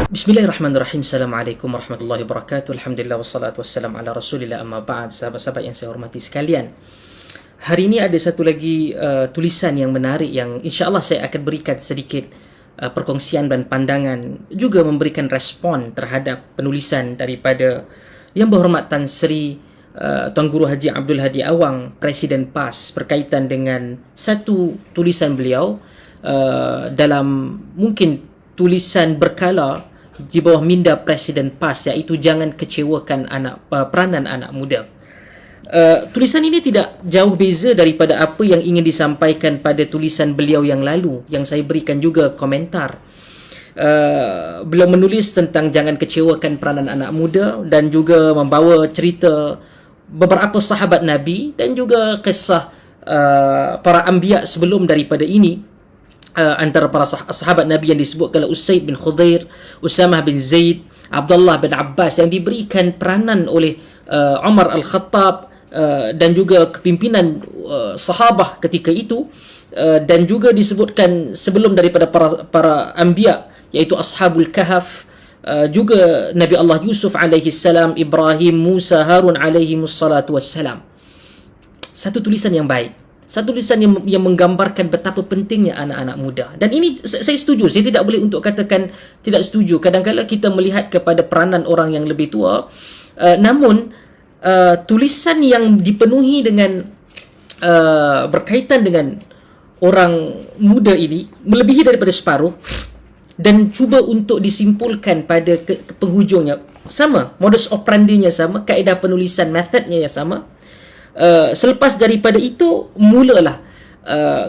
Bismillahirrahmanirrahim. Assalamualaikum warahmatullahi wabarakatuh. Alhamdulillah wassalatu wassalamu ala Rasulillah, amma ba'd. Sahabat-sahabat yang saya hormati sekalian, hari ini ada satu lagi tulisan yang menarik yang insya-Allah saya akan berikan sedikit perkongsian dan pandangan, juga memberikan respon terhadap penulisan daripada Yang Berhormat Tan Sri Tuan Guru Haji Abdul Hadi Awang, Presiden PAS, berkaitan dengan satu tulisan beliau dalam mungkin tulisan berkala di bawah minda Presiden PAS, iaitu jangan kecewakan peranan anak muda. Tulisan ini tidak jauh beza daripada apa yang ingin disampaikan pada tulisan beliau yang lalu, yang saya berikan juga komentar. Beliau menulis tentang jangan kecewakan peranan anak muda dan juga membawa cerita beberapa sahabat Nabi dan juga kisah para anbiya sebelum daripada ini. Antara para sahabat Nabi yang disebutkan Usaid bin Khudair, Usamah bin Zaid, Abdullah bin Abbas, yang diberikan peranan oleh Umar Al-Khattab dan juga kepimpinan sahabah ketika itu, dan juga disebutkan sebelum daripada para anbiya, iaitu Ashabul Kahf, juga Nabi Allah Yusuf alaihi salam, Ibrahim, Musa, Harun alaihi wassalatu wassalam. Satu tulisan yang baik, satu tulisan yang menggambarkan betapa pentingnya anak-anak muda. Dan ini saya setuju, saya tidak boleh untuk katakan tidak setuju. Kadang-kadang kita melihat kepada peranan orang yang lebih tua, namun tulisan yang dipenuhi dengan berkaitan dengan orang muda ini melebihi daripada separuh, dan cuba untuk disimpulkan pada penghujungnya sama, modus operandinya sama, kaedah penulisan, metodnya yang sama. Selepas daripada itu mulalah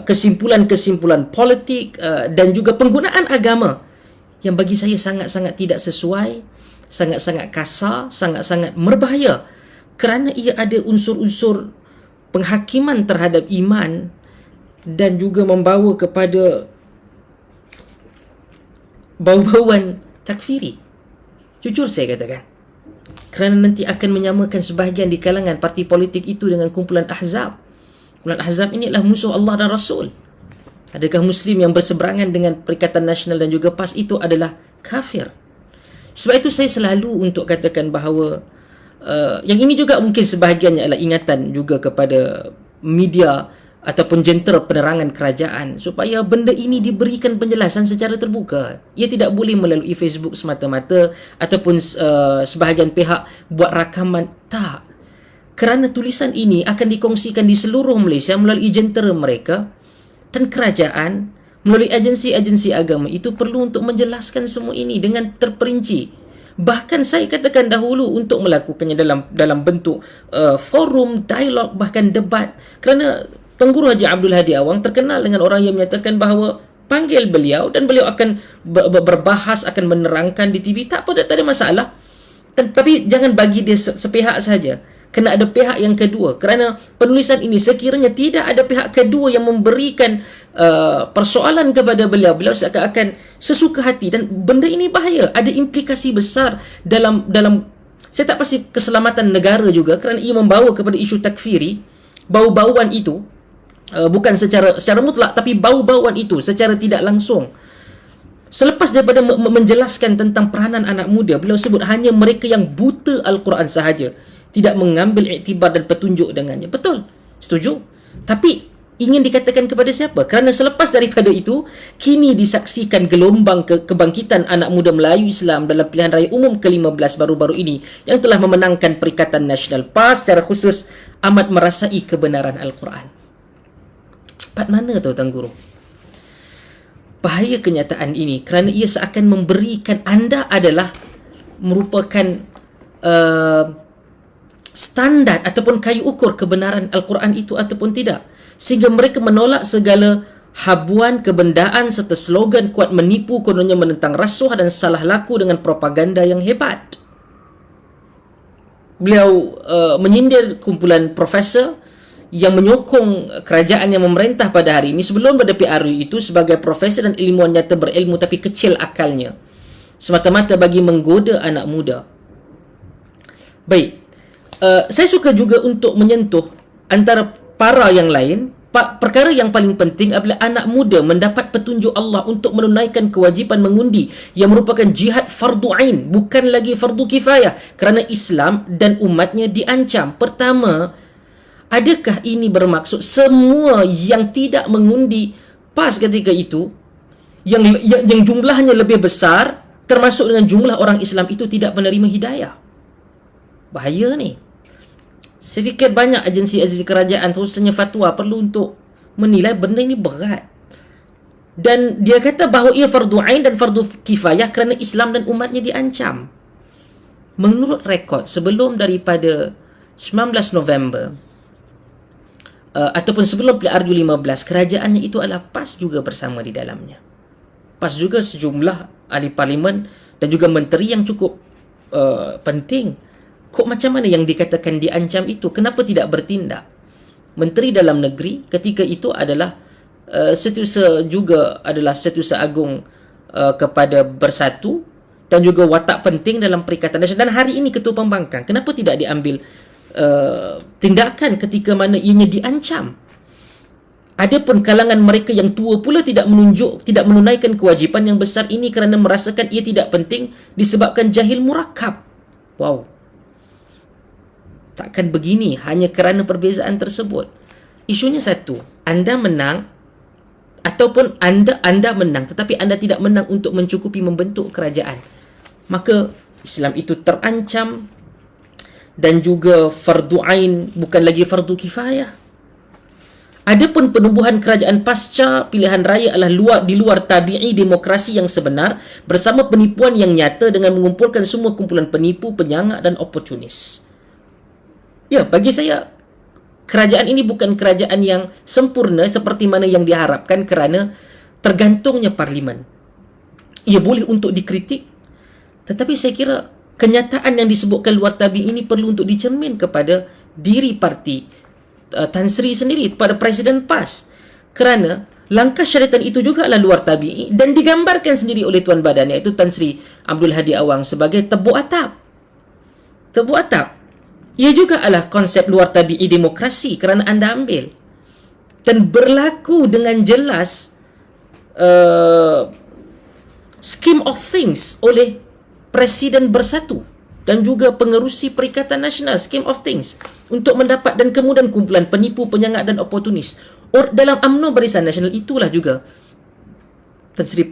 kesimpulan-kesimpulan politik dan juga penggunaan agama yang bagi saya sangat-sangat tidak sesuai, sangat-sangat kasar, sangat-sangat berbahaya, kerana ia ada unsur-unsur penghakiman terhadap iman dan juga membawa kepada bau-bauan takfiri. Jujur saya katakan, kerana nanti akan menyamakan sebahagian di kalangan parti politik itu dengan kumpulan Ahzab. Kumpulan Ahzab ini adalah musuh Allah dan Rasul. Adakah Muslim yang berseberangan dengan Perikatan Nasional dan juga PAS itu adalah kafir? Sebab itu saya selalu untuk katakan bahawa yang ini juga mungkin sebahagiannya adalah ingatan juga kepada media ataupun jentera penerangan kerajaan, supaya benda ini diberikan penjelasan secara terbuka. Ia tidak boleh melalui Facebook semata-mata ataupun sebahagian pihak buat rakaman. Tak. Kerana tulisan ini akan dikongsikan di seluruh Malaysia melalui jentera mereka, dan kerajaan melalui agensi-agensi agama itu perlu untuk menjelaskan semua ini dengan terperinci. Bahkan saya katakan dahulu untuk melakukannya dalam bentuk forum, dialog, bahkan debat. Kerana Tuan Guru Haji Abdul Hadi Awang terkenal dengan orang yang menyatakan bahawa panggil beliau dan beliau akan berbahas, akan menerangkan di TV. Tak apa, tak ada masalah. Tapi jangan bagi dia sepihak saja. Kena ada pihak yang kedua. Kerana penulisan ini sekiranya tidak ada pihak kedua yang memberikan persoalan kepada beliau, beliau akan sesuka hati, dan benda ini bahaya. Ada implikasi besar dalam saya tak pasti keselamatan negara juga, kerana ia membawa kepada isu takfiri, bau-bauan itu. Bukan secara mutlak, tapi bau-bauan itu secara tidak langsung. Selepas daripada menjelaskan tentang peranan anak muda, beliau sebut hanya mereka yang buta Al-Quran sahaja, tidak mengambil iktibar dan petunjuk dengannya. Betul, setuju. Tapi ingin dikatakan kepada siapa? Kerana selepas daripada itu, kini disaksikan gelombang kebangkitan anak muda Melayu Islam dalam pilihan raya umum ke-15 baru-baru ini, yang telah memenangkan Perikatan Nasional PAS, secara khusus amat merasai kebenaran Al-Quran. Part mana tu Tuan Guru? Bahaya kenyataan ini kerana ia seakan memberikan anda adalah merupakan standar ataupun kayu ukur kebenaran Al-Quran itu ataupun tidak, sehingga mereka menolak segala habuan kebendaan serta slogan kuat menipu, kononnya menentang rasuah dan salah laku dengan propaganda yang hebat. Beliau menyindir kumpulan profesor yang menyokong kerajaan yang memerintah pada hari ini sebelum pada PRU itu sebagai profesor dan ilmuwan nyata berilmu tapi kecil akalnya, semata-mata bagi menggoda anak muda. Baik, saya suka juga untuk menyentuh antara para yang lain Perkara yang paling penting adalah anak muda mendapat petunjuk Allah untuk menunaikan kewajipan mengundi yang merupakan jihad fardu ain, bukan lagi fardu kifayah, kerana Islam dan umatnya diancam. Pertama, adakah ini bermaksud semua yang tidak mengundi PAS ketika itu, yang jumlahnya lebih besar, termasuk dengan jumlah orang Islam itu, tidak menerima hidayah? Bahaya ni. Saya fikir banyak agensi-agensi kerajaan, khususnya fatwa, perlu untuk menilai benda ini berat. Dan dia kata bahawa ia fardu ain dan fardu kifayah kerana Islam dan umatnya diancam. Menurut rekod, sebelum daripada 19 November ataupun sebelum PRU15, kerajaannya itu adalah PAS juga bersama di dalamnya. PAS juga sejumlah ahli parlimen dan juga menteri yang cukup penting. Kok macam mana yang dikatakan diancam itu? Kenapa tidak bertindak? Menteri Dalam Negeri ketika itu adalah setiausaha juga adalah setiausaha agung kepada Bersatu dan juga watak penting dalam Perikatan Nasional. Dan hari ini Ketua Pembangkang. Kenapa tidak diambil tindakan ketika mana ianya diancam? Adapun kalangan mereka yang tua pula tidak menunaikan kewajipan yang besar ini kerana merasakan ia tidak penting disebabkan jahil murakab. Wow. Takkan begini hanya kerana perbezaan tersebut. Isunya satu, anda menang ataupun anda menang tetapi anda tidak menang untuk mencukupi membentuk kerajaan. Maka Islam itu terancam dan juga fardu ain, bukan lagi fardu kifayah. Adapun penumbuhan kerajaan pasca pilihan raya adalah di luar tabi'i demokrasi yang sebenar bersama penipuan yang nyata dengan mengumpulkan semua kumpulan penipu, penyangak dan oportunis. Ya, bagi saya kerajaan ini bukan kerajaan yang sempurna seperti mana yang diharapkan kerana tergantungnya parlimen. Ia boleh untuk dikritik, tetapi saya kira kenyataan yang disebutkan luar tabi'i ini perlu untuk dicermin kepada diri parti Tan Sri sendiri, pada Presiden PAS, kerana langkah syariatan itu juga adalah luar tabi'i dan digambarkan sendiri oleh Tuan Badan, iaitu Tan Sri Abdul Hadi Awang, sebagai tebuk atap. Tebuk atap. Ia juga adalah konsep luar tabi'i demokrasi kerana anda ambil dan berlaku dengan jelas scheme of things oleh Presiden Bersatu dan juga pengerusi Perikatan Nasional, scheme of things untuk mendapat, dan kemudian kumpulan penipu, penyangak dan oportunis dalam UMNO Barisan Nasional. Itulah juga Tan Sri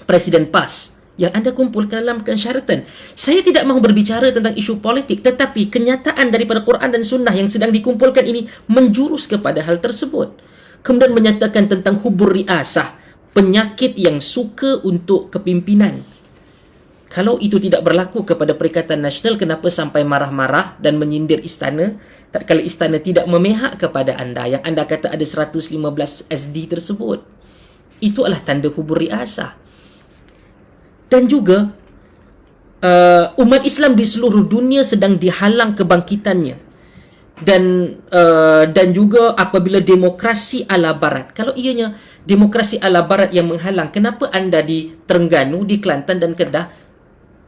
Presiden PAS yang anda kumpulkan dalam syaratan. Saya tidak mahu berbicara tentang isu politik, tetapi kenyataan daripada Quran dan Sunnah yang sedang dikumpulkan ini menjurus kepada hal tersebut. Kemudian menyatakan tentang hubur riasah, penyakit yang suka untuk kepimpinan. Kalau itu tidak berlaku kepada Perikatan Nasional, kenapa sampai marah-marah dan menyindir istana tatkala istana tidak memihak kepada anda yang anda kata ada 115 SD tersebut? Itu adalah tanda hubur riasah. Dan juga umat Islam di seluruh dunia sedang dihalang kebangkitannya, dan juga apabila demokrasi ala barat, kalau ianya demokrasi ala barat yang menghalang, kenapa anda di Terengganu, di Kelantan dan Kedah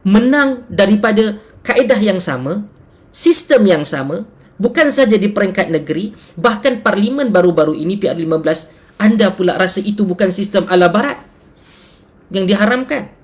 menang daripada kaedah yang sama, sistem yang sama, bukan saja di peringkat negeri, bahkan parlimen baru-baru ini PR15, anda pula rasa itu bukan sistem ala barat yang diharamkan.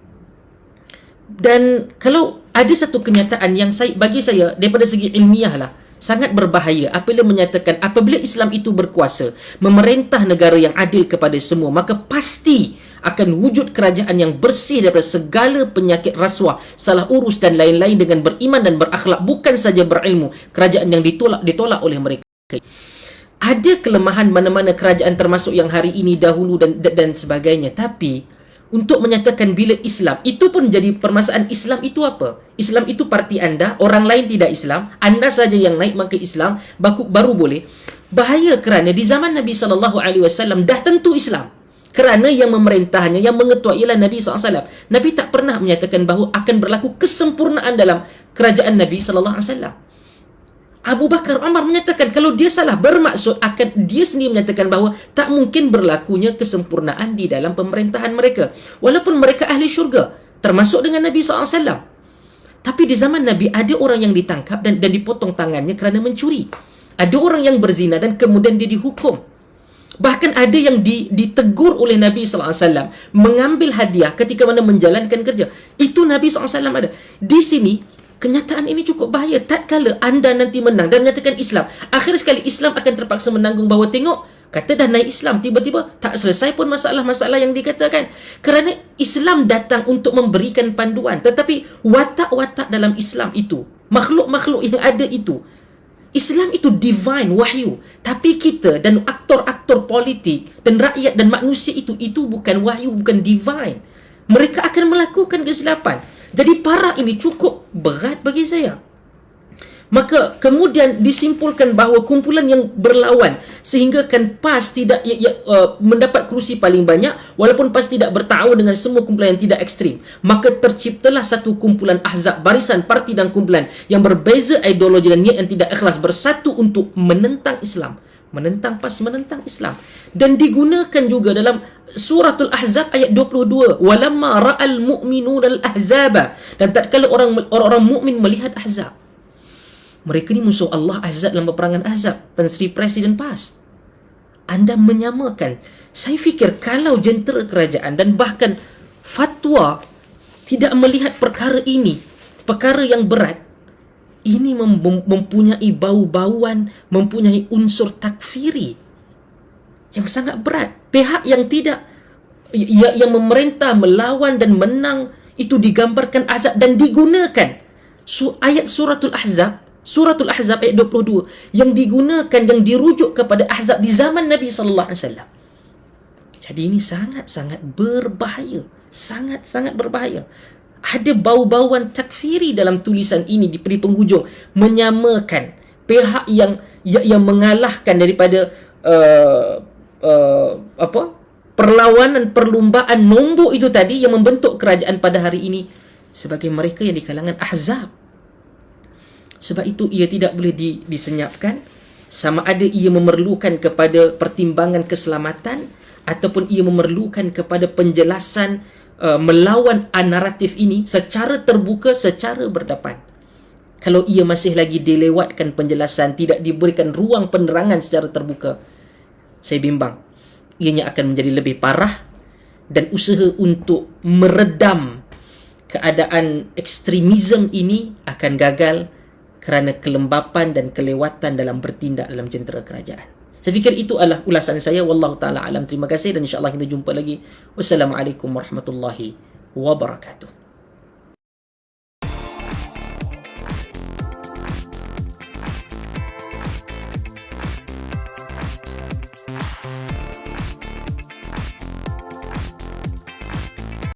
Dan kalau ada satu kenyataan yang bagi saya daripada segi ilmiah lah sangat berbahaya apabila menyatakan apabila Islam itu berkuasa memerintah negara yang adil kepada semua, maka pasti akan wujud kerajaan yang bersih daripada segala penyakit rasuah, salah urus dan lain-lain, dengan beriman dan berakhlak, bukan saja berilmu, kerajaan yang ditolak oleh mereka. Ada kelemahan mana-mana kerajaan termasuk yang hari ini, dahulu dan sebagainya, tapi untuk menyatakan bila Islam, itu pun jadi permasalahan. Islam itu apa? Islam itu parti anda, orang lain tidak Islam, anda saja yang naik maka Islam, baru boleh. Bahaya kerana di zaman Nabi SAW dah tentu Islam. Kerana yang memerintahnya, yang mengetua ialah Nabi SAW. Nabi tak pernah menyatakan bahawa akan berlaku kesempurnaan dalam kerajaan Nabi SAW. Abu Bakar, Umar menyatakan kalau dia salah, bermaksud akan dia sendiri menyatakan bahawa tak mungkin berlakunya kesempurnaan di dalam pemerintahan mereka, walaupun mereka ahli syurga, termasuk dengan Nabi SAW. Tapi di zaman Nabi ada orang yang ditangkap dan dipotong tangannya kerana mencuri. Ada orang yang berzina dan kemudian dia dihukum. Bahkan ada yang ditegur oleh Nabi SAW mengambil hadiah ketika mana menjalankan kerja. Itu Nabi SAW ada. Di sini, kenyataan ini cukup bahaya. Tak kala anda nanti menang dan menyatakan Islam, akhir sekali Islam akan terpaksa menanggung bahawa tengok, kata dah naik Islam, tiba-tiba tak selesai pun masalah-masalah yang dikatakan. Kerana Islam datang untuk memberikan panduan. Tetapi watak-watak dalam Islam itu, makhluk-makhluk yang ada itu, Islam itu divine, wahyu. Tapi kita dan aktor-aktor politik dan rakyat dan manusia itu bukan wahyu, bukan divine. Mereka akan melakukan kesilapan. Jadi para ini cukup berat bagi saya. Maka kemudian disimpulkan bahawa kumpulan yang berlawan sehingga kan PAS tidak mendapat kerusi paling banyak, walaupun PAS tidak bertaawun dengan semua kumpulan yang tidak ekstrim. Maka terciptalah satu kumpulan ahzab, barisan, parti dan kumpulan yang berbeza ideologi dan niat yang tidak ikhlas bersatu untuk menentang Islam, menentang PAS, menentang Islam. Dan digunakan juga dalam suratul Ahzab ayat 22, walamma ra'al mu'minuna al-ahzaba, dan tatkala orang-orang mukmin melihat Ahzab. Mereka ni musuh Allah, Ahzab dalam peperangan Ahzab, Tan Sri Presiden PAS. Anda menyamakan. Saya fikir kalau jentera kerajaan dan bahkan fatwa tidak melihat perkara ini, perkara yang berat, ini mempunyai bau-bauan, mempunyai unsur takfiri yang sangat berat. Pihak yang tidak, yang memerintah, melawan dan menang, itu digambarkan azab dan digunakan. Ayat suratul Ahzab ayat 22 yang digunakan, yang dirujuk kepada Ahzab di zaman Nabi sallallahu alaihi wasallam. Jadi ini sangat-sangat berbahaya, sangat-sangat berbahaya. Ada bau-bauan takfiri dalam tulisan ini di penghujung, menyamakan pihak yang mengalahkan daripada perlawanan, perlumbaan nombor itu tadi yang membentuk kerajaan pada hari ini sebagai mereka yang di kalangan Ahzab. Sebab itu ia tidak boleh disenyapkan, sama ada ia memerlukan kepada pertimbangan keselamatan ataupun ia memerlukan kepada penjelasan melawan naratif ini secara terbuka, secara berdepan. Kalau ia masih lagi dilewatkan penjelasan, tidak diberikan ruang penerangan secara terbuka, saya bimbang ianya akan menjadi lebih parah dan usaha untuk meredam keadaan ekstremisme ini akan gagal kerana kelembapan dan kelewatan dalam bertindak dalam jentera kerajaan. Saya fikir itu adalah ulasan saya. Wallahu ta'ala alam. Terima kasih dan insyaAllah kita jumpa lagi. Wassalamualaikum warahmatullahi wabarakatuh.